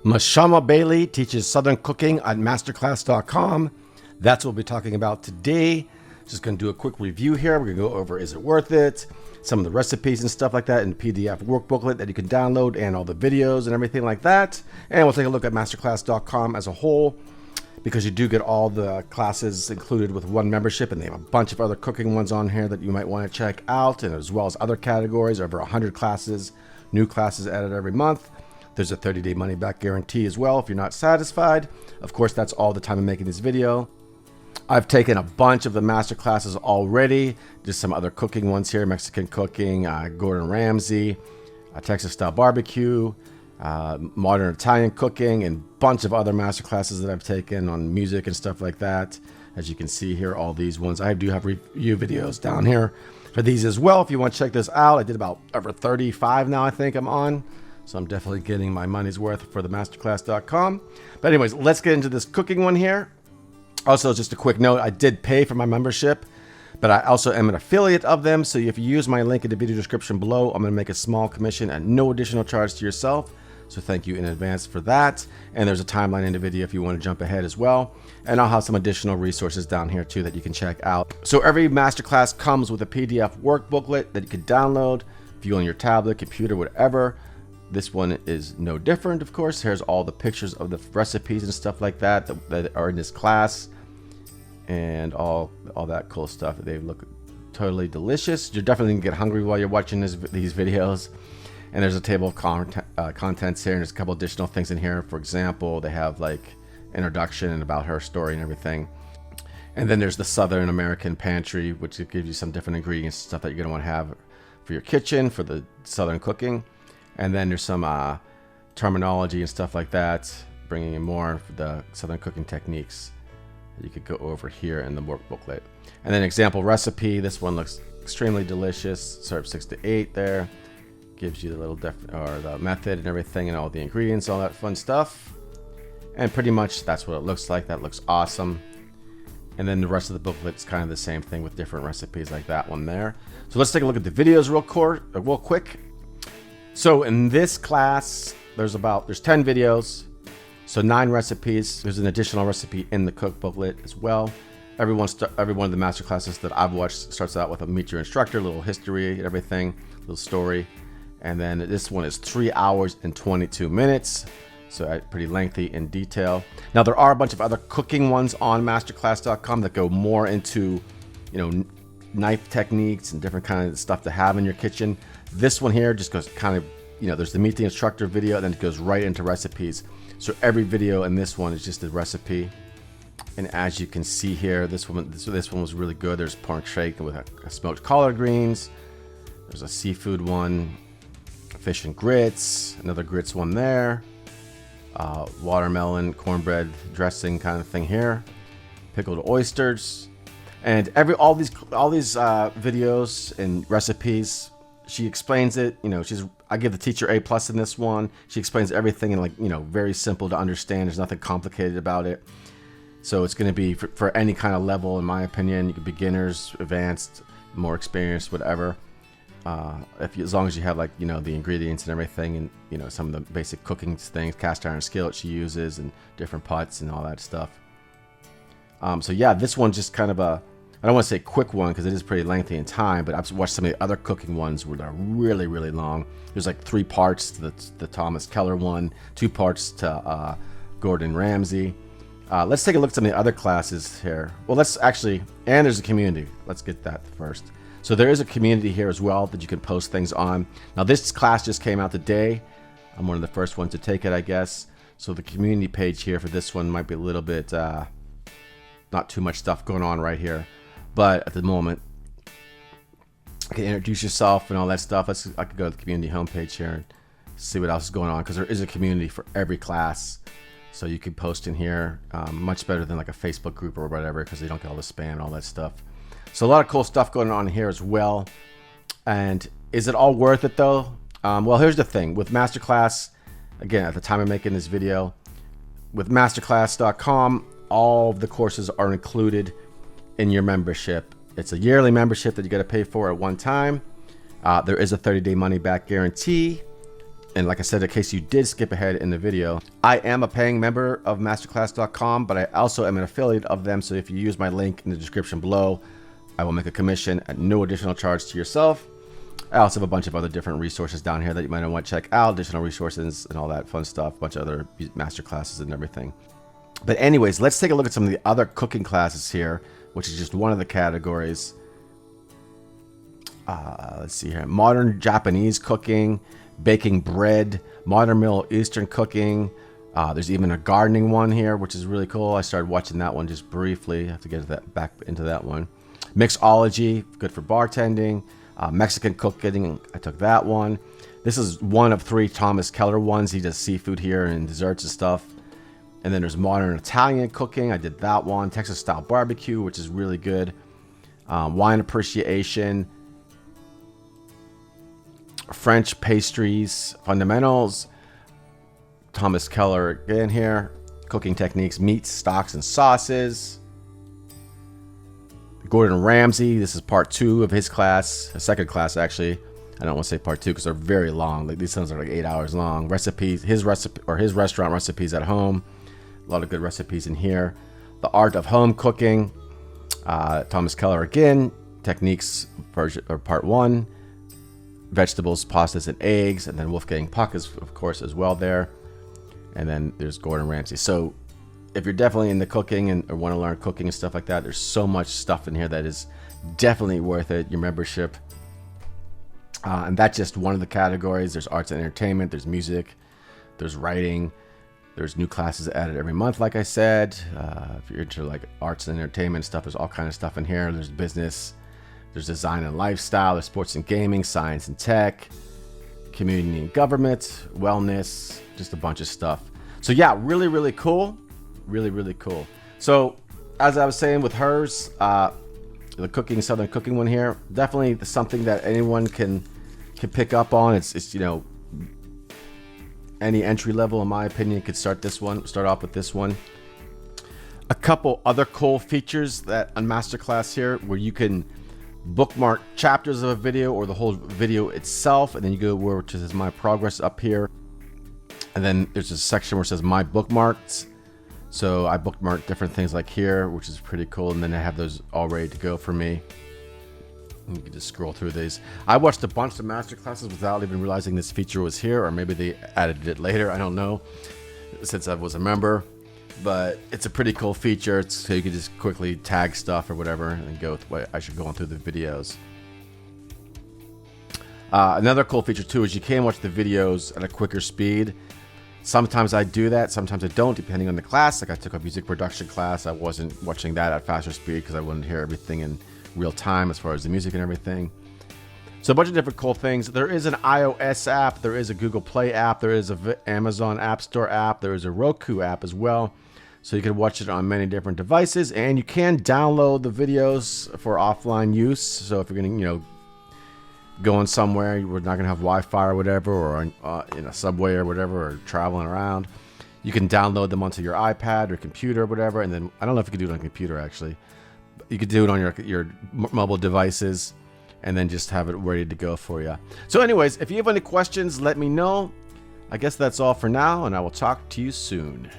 Mashama Bailey teaches Southern cooking at Masterclass.com. That's what we'll be talking about today. Just going to do a quick review here. We're going to go over is it worth it, some of the recipes and stuff like that in the PDF workbooklet that you can download, and all the videos and everything like that. And we'll take a look at Masterclass.com as a whole, because you do get all the classes included with one membership, and they have a bunch of other cooking ones on here that you might want to check out, and as well as other categories. Over 100 classes, new classes added every month. There's a 30-day money-back guarantee as well if you're not satisfied. Of course, that's all the time I'm making this video. I've taken a bunch of the master classes already. Just some other cooking ones here: Mexican cooking, Gordon Ramsay, Texas-style barbecue, modern Italian cooking, and a bunch of other master classes that I've taken on music and stuff like that. As you can see here, all these ones. I do have review videos down here for these as well if you want to check this out. I did about over 35 now, I think I'm on. So I'm definitely getting my money's worth for the masterclass.com. But anyways, let's get into this cooking one here. Also, just a quick note, I did pay for my membership, but I also am an affiliate of them. So if you use my link in the video description below, I'm going to make a small commission at no additional charge to yourself. So thank you in advance for that. And there's a timeline in the video if you want to jump ahead as well. And I'll have some additional resources down here too that you can check out. So every masterclass comes with a PDF workbooklet that you can download, view on your tablet, computer, whatever. This one is no different, of course. Here's all the pictures of the recipes and stuff like that that are in this class, and all that cool stuff. They look totally delicious. You're definitely gonna get hungry while you're watching these videos. And there's a table of contents here, and there's a couple additional things in here. For example, they have like introduction and about her story and everything. And then there's the Southern American pantry, which gives you some different ingredients and stuff that you're gonna want to have for your kitchen for the Southern cooking. And then there's some terminology and stuff like that, bringing in more for the Southern cooking techniques that you could go over here in the workbooklet. And then example recipe. This one looks extremely delicious. Serve 6 to 8 there. Gives you the little the method and everything, and all the ingredients, all that fun stuff. And pretty much that's what it looks like. That looks awesome. And then the rest of the booklet's kind of the same thing with different recipes like that one there. So let's take a look at the videos real quick. So in this class, there's 10 videos, so 9 recipes. There's an additional recipe in the cookbooklet as well. Every one of the master classes that I've watched starts out with a meet your instructor, little history, everything, little story. And then this one is 3 hours and 22 minutes. So pretty lengthy in detail. Now there are a bunch of other cooking ones on masterclass.com that go more into, knife techniques and different kind of stuff to have in your kitchen. This one here just goes kind of, there's the meet the instructor video, and then it goes right into recipes. So every video in this one is just a recipe. And as you can see here, this one was really good. There's pork shake with a smoked collard greens. There's a seafood one, fish and grits, another grits one there. Watermelon, cornbread dressing kind of thing here. Pickled oysters. And all these videos and recipes, she explains it. I give the teacher A+ in this one. She explains everything in very simple to understand. There's nothing complicated about it. So it's going to be for any kind of level, in my opinion. You can beginners, advanced, more experienced, whatever. As long as you have the ingredients and everything, and some of the basic cooking things, cast iron skillet she uses, and different pots and all that stuff. So yeah, this one's just kind of I don't want to say quick one because it is pretty lengthy in time, but I've watched some of the other cooking ones where they're really, really long. There's like 3 parts to the Thomas Keller one, 2 parts to Gordon Ramsay. Let's take a look at some of the other classes here. Well, and there's a community. Let's get that first. So there is a community here as well that you can post things on. Now this class just came out today. I'm one of the first ones to take it, I guess. So the community page here for this one might be a little bit, not too much stuff going on right here. But at the moment, you can introduce yourself and all that stuff. I could go to the community homepage here and see what else is going on, because there is a community for every class. So you can post in here, much better than like a Facebook group or whatever, because they don't get all the spam and all that stuff. So a lot of cool stuff going on here as well. And is it all worth it though? Well, here's the thing with Masterclass. Again, at the time of making this video, with Masterclass.com, all of the courses are included in your membership. It's a yearly membership that you got to pay for at one time. There is a 30-day money-back guarantee. And like I said, in case you did skip ahead in the video, I am a paying member of Masterclass.com, but I also am an affiliate of them. So if you use my link in the description below, I will make a commission at no additional charge to yourself. I also have a bunch of other different resources down here that you might want to check out, additional resources and all that fun stuff, a bunch of other masterclasses and everything. But anyways, let's take a look at some of the other cooking classes here, which is just one of the categories. Let's see here. Modern Japanese cooking, baking bread, modern Middle Eastern cooking. There's even a gardening one here, which is really cool. I started watching that one just briefly. I have to get that back into that one. Mixology, good for bartending. Mexican cooking, I took that one. This is one of 3 Thomas Keller ones. He does seafood here and desserts and stuff. And then there's modern Italian cooking. I did that one. Texas style barbecue, which is really good. Wine appreciation. French pastries, fundamentals. Thomas Keller again here. Cooking techniques, meats, stocks, and sauces. Gordon Ramsay, this is part 2 of his class, a second class actually. I don't want to say part 2 because they're very long. Like these ones are like 8 hours long. Recipes, his restaurant recipes at home. A lot of good recipes in here. The art of home cooking. Thomas Keller again. Techniques part 1. Vegetables, pastas, and eggs. And then Wolfgang Puck is of course as well there. And then there's Gordon Ramsay. So if you're definitely into cooking and or want to learn cooking and stuff like that, there's so much stuff in here that is definitely worth it, your membership. And that's just one of the categories. There's arts and entertainment, there's music, there's writing, there's new classes added every month, like I said. If you're into like arts and entertainment stuff, there's all kind of stuff in here. There's business, there's design and lifestyle, there's sports and gaming, science and tech, community and government, wellness, just a bunch of stuff. So yeah, really, really cool. Really, really cool. So as I was saying with hers, the cooking, southern cooking one here, definitely something that anyone can pick up on. It's you know, any entry level in my opinion could start off with this one. A couple other cool features that on Masterclass here, where you can bookmark chapters of a video or the whole video itself, and then you go where it says my progress up here, and then there's a section where it says my bookmarks. So I bookmarked different things like here, which is pretty cool. And then I have those all ready to go for me. You can just scroll through these. I watched a bunch of master classes without even realizing this feature was here, or maybe they added it later. I don't know, since I was a member. But it's a pretty cool feature. So you can just quickly tag stuff or whatever and go with what I should go on through the videos. Another cool feature too is you can watch the videos at a quicker speed. Sometimes I do that, sometimes I don't, depending on the class. Like I took a music production class, I wasn't watching that at faster speed because I wanted to hear everything in real time as far as the music and everything. So a bunch of different cool things. There is an iOS app, there is a Google Play app, there is a Amazon App Store app, there is a Roku app as well. So you can watch it on many different devices, and you can download the videos for offline use. So if you're gonna, you know, going somewhere, we're not gonna have Wi-Fi or whatever, or in a subway or whatever, or traveling around, you can download them onto your iPad or computer or whatever. And then I don't know if you can do it on a computer actually, but you could do it on your mobile devices, and then just have it ready to go for you. So anyways, if you have any questions, let me know. I guess that's all for now, and I will talk to you soon.